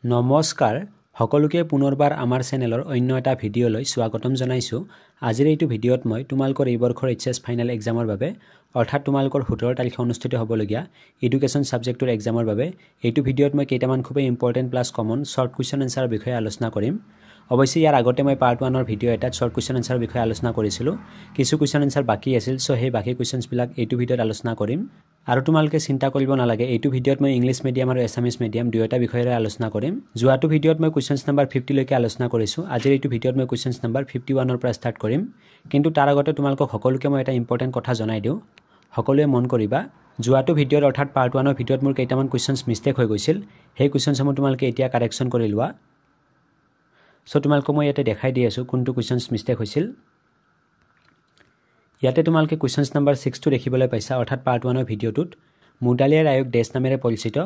নমস্কাৰ সকলোকে পুনৰবাৰ আমাৰ চেনেলৰ অন্য এটা ভিডিঅ'লৈ স্বাগতম জনাইছোঁ। আজিৰ এইটো ভিডিঅ'ত মই তোমালোকৰ এই বৰ্ষৰ এইচএছ ফাইনেল এক্সামৰ বাবে অৰ্থাৎ তোমালোকৰ 17 তাৰিখে অনুষ্ঠিত হ'বলগীয়া এডুকেশ্যন সাবজেক্টৰ এক্সামৰ বাবে এইটো ভিডিঅ'ত মই কেইটামান খুব important plus common short question এনসাৰৰ বিষয়ে আলোচনা কৰিম। অৱশ্যে ইয়াৰ আগতে মই পাৰ্ট 1ৰ ভিডিঅ' এটা শৰ্ট কুৱেশ্যন এনসাৰৰ বিষয়ে আলোচনা কৰিছিলোঁ। কিছু কুৱেশ্যন এনসাৰ বাকি আছিল, সো সেই বাকি কুৱেশ্যনছ বিলাক এইটো ভিডিঅ'ত আলোচনা কৰিম। আৰু তোমালোকে চিন্তা কৰিব নালাগে, এইটো ভিডিঅ'ত মই ইংলিছ মিডিয়াম আৰু এছামিছ মিডিয়াম দুয়োটা বিষয়েৰে আলোচনা কৰিম। যোৱাটো ভিডিঅ'ত মই কুৱেশ্যনছ নম্বৰ 50 লৈকে আলোচনা কৰিছোঁ। আজিৰ এইটো ভিডিঅ'ত মই কুৱেশ্যনছ নম্বৰ 51ৰ পৰা ষ্টাৰ্ট কৰিম। কিন্তু তাৰ আগতে তোমালোকক সকলোকে মই এটা ইম্পৰ্টেন্ট কথা জনাই দিওঁ, সকলোৱে মন কৰিবা। যোৱাটো ভিডিঅ'ত অৰ্থাৎ পাৰ্ট 1ৰ ভিডিঅ'ত মোৰ কেইটামান কুৱেশ্যনছ মিষ্টেক হৈ গৈছিল, সেই কুৱেশ্যনসমূহ তোমালোকে এতিয়া কাৰেকশ্যন কৰি লোৱা। সো তোমালোকক মই ইয়াতে দেখাই দি আছোঁ কোনটো কুৱেশ্যনছ মিষ্টেক হৈছিল। ইয়াতে তোমালোকে কুৱেশ্যনছ নম্বৰ 6টো দেখিবলৈ পাইছা, অৰ্থাৎ পাৰ্ট 1ৰ ভিডিঅ'টোত মুডালিয়াৰ আয়োগ দেশ নামেৰে পৰিচিত।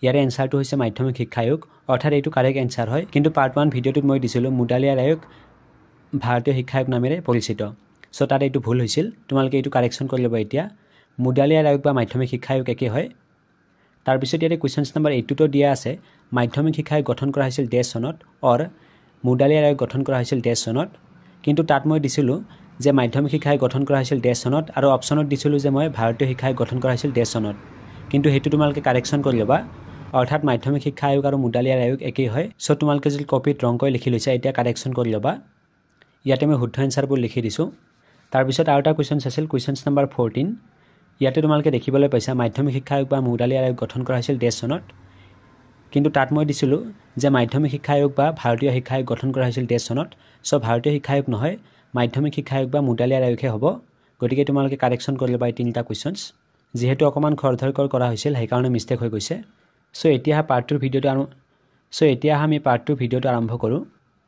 ইয়াৰে এনসাৰটো হৈছে মাধ্যমিক শিক্ষা আয়োগ, অৰ্থাৎ এইটো কাৰেক্ট এনসাৰ হয়। কিন্তু পাৰ্ট 1 ভিডিঅ'টোত মই দিছিলোঁ মুডালিয়াৰ আয়োগ ভাৰতীয় শিক্ষা আয়োগ নামেৰে পৰিচিত। সো তাত এইটো ভুল হৈছিল, তোমালোকে এইটো কাৰেকশ্যন কৰি ল'বা। এতিয়া মুডালিয়াৰ আয়োগ বা মাধ্যমিক শিক্ষা আয়োগ একে হয়। তাৰপিছত ইয়াতে কুৱেশ্যনছ নম্বৰ 8টো দিয়া আছে, মাধ্যমিক শিক্ষা আয়োগ গঠন কৰা হৈছিল ডেছ চনত অৰ মুডালিয়াৰ আয়োগ গঠন কৰা হৈছিল ডেছ চনত। কিন্তু তাত মই দিছিলোঁ যে মাধ্যমিক শিক্ষা আয়োগ গঠন কৰা হৈছিল ডেছ চনত, আৰু অপশ্যনত দিছিলোঁ যে মই ভাৰতীয় শিক্ষা আয়োগ গঠন কৰা হৈছিল ডেছ চনত। কিন্তু সেইটো তোমালোকে কাৰেকশ্যন কৰি ল'বা, অৰ্থাৎ মাধ্যমিক শিক্ষা আয়োগ আৰু মুডালিয়াৰ আয়োগ একেই হয়। সো তোমালোকে যদি কপিত ৰংকৈ লিখি লৈছা, এতিয়া কাৰেকশ্যন কৰি ল'বা। ইয়াতে মই শুদ্ধ এনসাৰবোৰ লিখি দিছোঁ। তাৰপিছত আৰু এটা কুৱেশ্যনছ আছিল, কুৱেশ্যনছ নম্বৰ 14। ইয়াতে তোমালোকে দেখিবলৈ পাইছা মাধ্যমিক শিক্ষা আয়োগ বা মুডালিয়াৰ আয়োগ গঠন কৰা হৈছিল ডেছ চনত। কিন্তু তাত মই দিছিলোঁ যে মাধ্যমিক শিক্ষা আয়োগ বা ভাৰতীয় শিক্ষা আয়োগ গঠন কৰা হৈছিল ডেছ চনত। সো ভাৰতীয় শিক্ষা আয়োগ নহয়, মাধ্যমিক শিক্ষা আয়োগ বা মুডালিয়াৰ আয়োগহে হ'ব। গতিকে তোমালোকে কাৰেকশ্যন কৰি ল'বা এই তিনিটা কুৱেশ্যনছ। যিহেতু অকণমান খৰধৰকৈ কৰা হৈছিল, সেইকাৰণে মিষ্টেক হৈ গৈছে। সো এতিয়া পাৰ্ট 2 ভিডিঅ'টো আৰম্ভ কৰোঁ।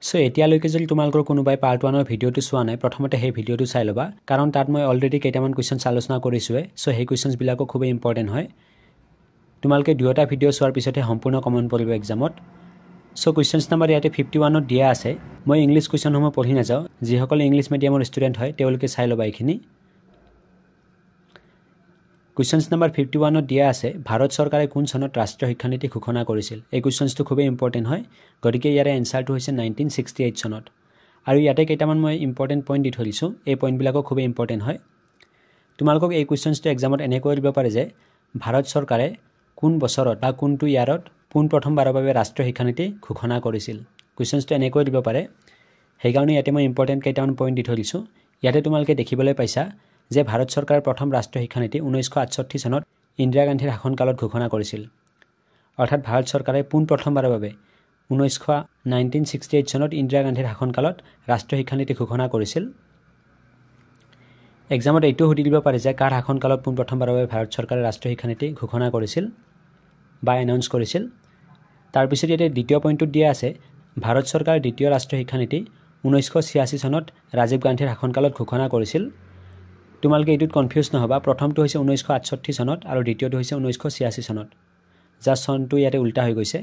সো এতিয়ালৈকে যদি তোমালোকৰ কোনোবাই পাৰ্ট 1ৰ ভিডিঅ'টো চোৱা নাই, প্ৰথমতে সেই ভিডিঅ'টো চাই ল'বা, কাৰণ তাত মই অলৰেডি কেইটামান কুৱেশ্যনছ আলোচনা কৰিছোঁৱে। সো সেই কুৱেশ্যনছবিলাকো খুবেই ইম্পৰ্টেণ্ট হয়। তোমালোকে দুয়োটা ভিডিঅ' চোৱাৰ পিছতহে সম্পূৰ্ণ কমন পৰিব এক্সামত। সো কুৱেশ্যনছ নম্বৰ ইয়াতে 51ত দিয়া আছে। মই ইংলিছ কুৱেশ্যনসমূহ পঢ়ি নাযাওঁ, যিসকলে ইংলিছ মিডিয়ামৰ ষ্টুডেণ্ট হয় তেওঁলোকে চাই ল'বা এইখিনি। কুৱেশ্যনছ নম্বৰ 51ত দিয়া আছে, ভাৰত চৰকাৰে কোন চনত ৰাষ্ট্ৰীয় শিক্ষানীতি ঘোষণা কৰিছিল। এই কুৱেশ্যনছটো খুবেই ইম্পৰ্টেণ্ট হয়, গতিকে ইয়াৰে এনসাৰটো হৈছে 1968 চনত। আৰু ইয়াতে কেইটামান মই ইম্পৰ্টেণ্ট পইণ্ট দি থৈ দিছোঁ, এই পইণ্টবিলাকো খুবেই ইম্পৰ্টেণ্ট হয়। তোমালোকক এই কুৱেশ্যনছটো এক্সামত এনেকৈ দিব পাৰে যে ভাৰত চৰকাৰে কোন বছৰত বা কোনটো ইয়াৰত পোনপ্ৰথমবাৰৰ বাবে ৰাষ্ট্ৰীয় শিক্ষানীতি ঘোষণা কৰিছিল। কুৱেশ্যনছটো এনেকৈ দিব পাৰে, সেইকাৰণে ইয়াতে মই ইম্পৰ্টেণ্ট কেইটামান পইণ্ট দি থৈ দিছোঁ। ইয়াতে তোমালোকে দেখিবলৈ পাইছা যে ভাৰত চৰকাৰৰ প্ৰথম ৰাষ্ট্ৰীয় শিক্ষানীতি 1968 চনত ইন্দিৰা গান্ধীৰ শাসনকালত ঘোষণা কৰিছিল। অৰ্থাৎ ভাৰত চৰকাৰে পোনপ্ৰথমবাৰৰ বাবে 1968 চনত ইন্দিৰা গান্ধীৰ শাসনকালত ৰাষ্ট্ৰীয় শিক্ষানীতি ঘোষণা কৰিছিল। এক্সামত এইটো সুধি দিব পাৰে যে কাৰ শাসনকালত পোনপ্ৰথমবাৰৰ বাবে ভাৰত চৰকাৰে ৰাষ্ট্ৰীয় শিক্ষানীতি ঘোষণা কৰিছিল বা এনাউন্স কৰিছিল। তাৰপিছত ইয়াতে দ্বিতীয় পইণ্টটোত দিয়া আছে, ভাৰত চৰকাৰৰ দ্বিতীয় ৰাষ্ট্ৰীয় শিক্ষানীতি 1986 চনত ৰাজীৱ গান্ধীৰ শাসনকালত ঘোষণা কৰিছিল। তোমালোকে এইটোত কনফিউজ নহ'বা, প্ৰথমটো হৈছে 1968 চনত আৰু দ্বিতীয়টো হৈছে 1986 চনত। জাষ্ট চনটো ইয়াতে উল্টা হৈ গৈছে,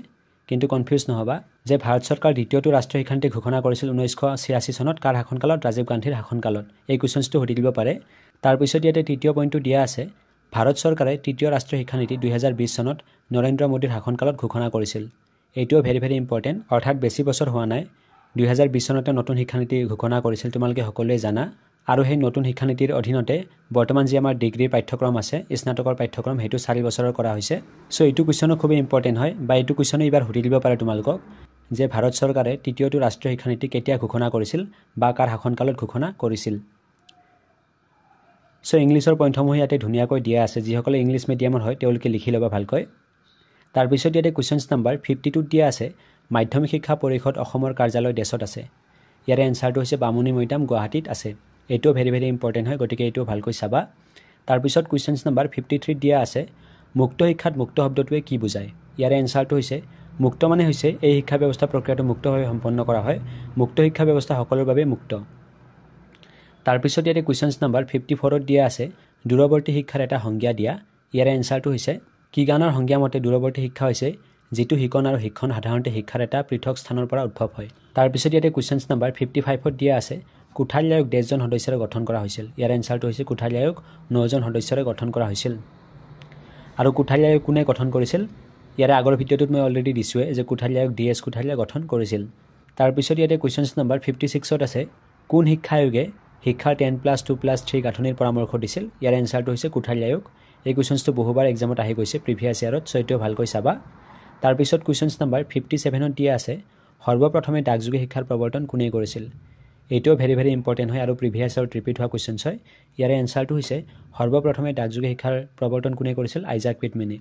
কিন্তু কনফিউজ নহ'বা যে ভাৰত চৰকাৰৰ দ্বিতীয়টো ৰাষ্ট্ৰীয় শিক্ষানীতি ঘোষণা কৰিছিল 1986 চনত, কাৰ শাসনকালত? ৰাজীৱ গান্ধীৰ শাসনকালত। এই কুৱেশ্যনছটো সুধি দিব পাৰে। তাৰপিছত ইয়াতে তৃতীয় পইণ্টটো দিয়া আছে, ভাৰত চৰকাৰে তৃতীয় ৰাষ্ট্ৰীয় শিক্ষানীতি 2020 চনত নৰেন্দ্ৰ মোদীৰ শাসনকালত ঘোষণা কৰিছিল। এইটোও ভেৰি ইম্পৰ্টেণ্ট, অৰ্থাৎ বেছি বছৰ হোৱা নাই, 2020 চনতে নতুন শিক্ষানীতি ঘোষণা কৰিছিল, তোমালোকে সকলোৱে জানা। আৰু সেই নতুন শিক্ষানীতিৰ অধীনতে বৰ্তমান যি আমাৰ ডিগ্ৰীৰ পাঠ্যক্ৰম আছে, স্নাতকৰ পাঠ্যক্ৰম, সেইটো 4 বছৰৰ কৰা হৈছে। সো এইটো কুৱেশ্যনো খুবেই ইম্পৰ্টেণ্ট হয়, বা এইটো কুৱেশ্যনো এইবাৰ সুধি দিব পাৰে তোমালোকক যে ভাৰত চৰকাৰে তৃতীয়টো ৰাষ্ট্ৰীয় শিক্ষানীতি কেতিয়া ঘোষণা কৰিছিল বা কাৰ শাসনকালত ঘোষণা কৰিছিল। সো ইংলিছৰ পইণ্টসমূহ ইয়াতে ধুনীয়াকৈ দিয়া আছে, যিসকলে ইংলিছ মিডিয়ামৰ হয় তেওঁলোকে লিখি ল'বা ভালকৈ। তাৰপিছত ইয়াতে কুৱেশ্যনছ নম্বৰ 52ত দিয়া আছে, মাধ্যমিক শিক্ষা পৰিষদ অসমৰ কাৰ্যালয় ডেছত আছে। ইয়াৰে এনসাৰটো হৈছে বামুণী মৈদাম, গুৱাহাটীত আছে। এইটোও ভেৰি ইম্পৰ্টেণ্ট হয়, গতিকে এইটোও ভালকৈ চাবা। তাৰপিছত কুৱেশ্যনছ নম্বৰ 53ত দিয়া আছে, মুক্ত শিক্ষাত মুক্ত শব্দটোৱে কি বুজায়। ইয়াৰে এনসাৰটো হৈছে, মুক্ত মানে হৈছে এই শিক্ষা ব্যৱস্থা প্ৰক্ৰিয়াটো মুক্তভাৱে সম্পন্ন কৰা হয়। মুক্ত শিক্ষা ব্যৱস্থা সকলোৰ বাবে মুক্ত। তাৰপিছত ইয়াতে কুৱেশ্যনছ নম্বৰ 54ত দিয়া আছে, দূৰৱৰ্তী শিক্ষাৰ এটা সংজ্ঞা দিয়া। ইয়াৰে এনসাৰটো হৈছে, কিগানৰ সংজ্ঞা মতে দূৰৱৰ্তী শিক্ষা হৈছে যিটো শিকন আৰু শিক্ষণ সাধাৰণতে শিক্ষাৰ এটা পৃথক স্থানৰ পৰা উদ্ভৱ হয়। তাৰপিছত ইয়াতে কুৱেশ্যনছ নম্বৰ 55ত দিয়া আছে, কোঠাৰী আয়োগ 10 জন সদস্যৰে গঠন কৰা হৈছিল। ইয়াৰ এনসাৰটো হৈছে কোঠাৰী আয়োগ 9 জন সদস্যৰে গঠন কৰা হৈছিল। আৰু কোঠাৰী আয়োগ কোনে গঠন কৰিছিল? ইয়াৰে আগৰ ভিডিঅ'টোত মই অলৰেডি দিছোঁৱে যে কোঠাৰী আয়োগ DS কোঠাৰীয়ে গঠন কৰিছিল। তাৰপিছত ইয়াতে কুৱেশ্যনছ নম্বৰ 56ত আছে কোন শিক্ষা আয়োগে শিক্ষাৰ 10+2+3 গাঁথনিৰ পৰামৰ্শ দিছিল। ইয়াৰ এনচাৰটো হৈছে কোঠাৰী আয়োগ। এই কুৱেশ্যনছটো বহুবাৰ এক্সামত আহি গৈছে প্ৰিভিয়াছ ইয়াৰত, চ' এইটোও ভালকৈ চাবা। তাৰপিছত কুৱেশ্যনছ নম্বৰ 57ত দিয়া আছে সৰ্বপ্ৰথমে ডাকযোগে শিক্ষাৰ প্ৰৱৰ্তন কোনে কৰিছিল। এইটোও ভেৰি ইম্পৰ্টেণ্ট হয় আৰু প্ৰিভিয়াছ ইয়াৰত ৰিপিট হোৱা কুৱেশ্যনছ হয়। ইয়াৰে এনচাৰটো হৈছে সৰ্বপ্ৰথমে ডাকযোগে শিক্ষাৰ প্ৰৱৰ্তন কোনে কৰিছিল, আইজাক পিটমেনে।